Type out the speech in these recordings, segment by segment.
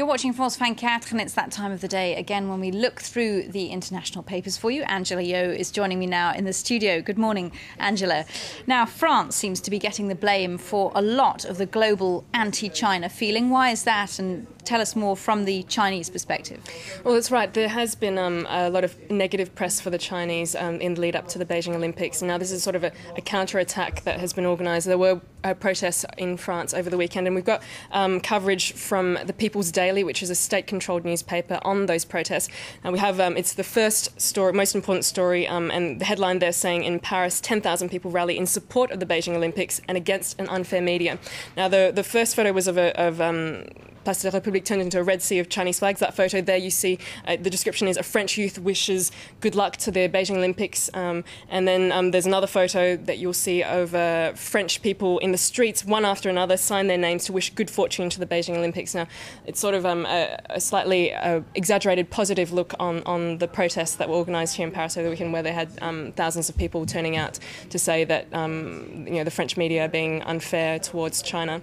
You're watching France 24, and it's that time of the day again when we look through the international papers for you. Angela Yeo is joining me now in the studio. Good morning, Angela. Now, France seems to be getting the blame for a lot of the global anti-China feeling. Why is that? And tell us more from the Chinese perspective. Well, that's right. There has been a lot of negative press for the Chinese in the lead up to the Beijing Olympics. Now, this is sort of a counter-attack that has been organised. There were protests in France over the weekend, and we've got coverage from the People's Daily, which is a state-controlled newspaper, on those protests. And we have, it's the first story, most important story, and the headline there saying, in Paris, 10,000 people rally in support of the Beijing Olympics and against an unfair media. Now, the first photo was of Place de la République turned into a red sea of Chinese flags. That photo there, you see, the description is a French youth wishes good luck to the Beijing Olympics. And then there's another photo that you'll see of French people in the streets, one after another, sign their names to wish good fortune to the Beijing Olympics. Now, it's sort of a slightly exaggerated positive look on the protests that were organised here in Paris over the weekend, where they had thousands of people turning out to say that the French media are being unfair towards China.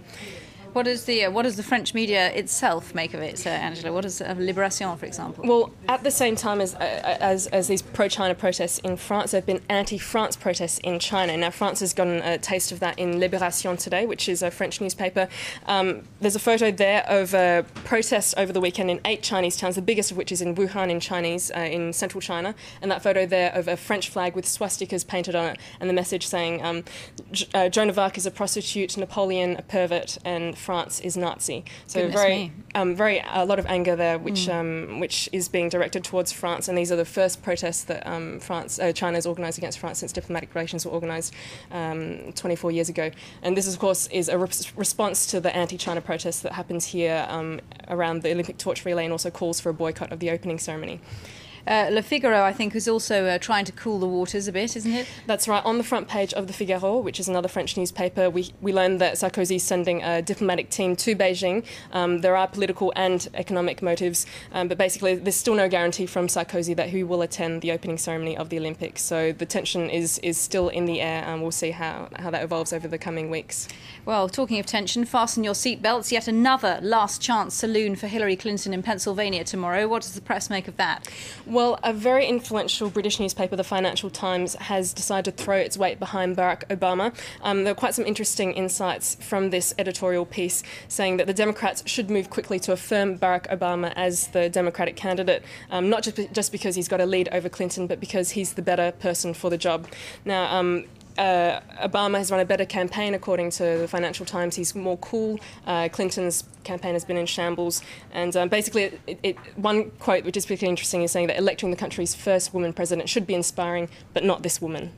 What does the French media itself make of it, Angela? What is Libération, for example? Well, at the same time as these pro-China protests in France, there have been anti-France protests in China. Now, France has gotten a taste of that in Libération today, which is a French newspaper. There's a photo there of a protest over the weekend in 8 Chinese towns, the biggest of which is in Wuhan in central China. And that photo there of a French flag with swastikas painted on it, and the message saying, Joan of Arc is a prostitute, Napoleon a pervert, and France is Nazi. So a lot of anger there, which is being directed towards France. And these are the first protests that China has organised against France since diplomatic relations were organised 24 years ago. And this, of course, is a response to the anti-China protests that happens here around the Olympic torch relay, and also calls for a boycott of the opening ceremony. Le Figaro, I think, is also trying to cool the waters a bit, isn't it? That's right. On the front page of the Figaro, which is another French newspaper, we learned that Sarkozy is sending a diplomatic team to Beijing. There are political and economic motives, but basically there's still no guarantee from Sarkozy that he will attend the opening ceremony of the Olympics. So the tension is still in the air, and we'll see how that evolves over the coming weeks. Well, talking of tension, fasten your seatbelts. Yet another last chance saloon for Hillary Clinton in Pennsylvania tomorrow. What does the press make of that? Well, a very influential British newspaper, the Financial Times, has decided to throw its weight behind Barack Obama. There are quite some interesting insights from this editorial piece, saying that the Democrats should move quickly to affirm Barack Obama as the Democratic candidate, not just because he's got a lead over Clinton, but because he's the better person for the job. Now, Obama has run a better campaign, according to the Financial Times. He's more cool. Clinton's campaign has been in shambles. And basically, one quote which is particularly interesting is saying that electing the country's first woman president should be inspiring, but not this woman.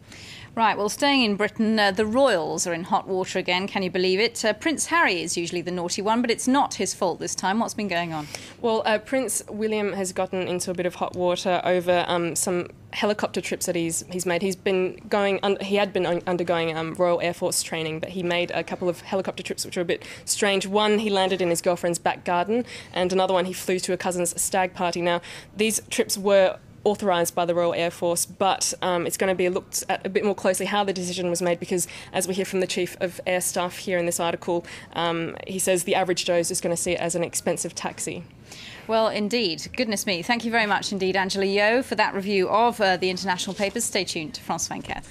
Right, well, staying in Britain, the royals are in hot water again. Can you believe it? Prince Harry is usually the naughty one, but it's not his fault this time. What's been going on? Well, Prince William has gotten into a bit of hot water over some helicopter trips that he's made. He had been undergoing Royal Air Force training, but he made a couple of helicopter trips which were a bit strange. One, he landed in his girlfriend's back garden, and another one, he flew to a cousin's stag party. Now, these trips were authorised by the Royal Air Force, but it's going to be looked at a bit more closely how the decision was made, because as we hear from the Chief of Air Staff here in this article, he says the average Joe is just going to see it as an expensive taxi. Well, indeed. Goodness me. Thank you very much indeed, Angela Yeo, for that review of the international papers. Stay tuned to France 24.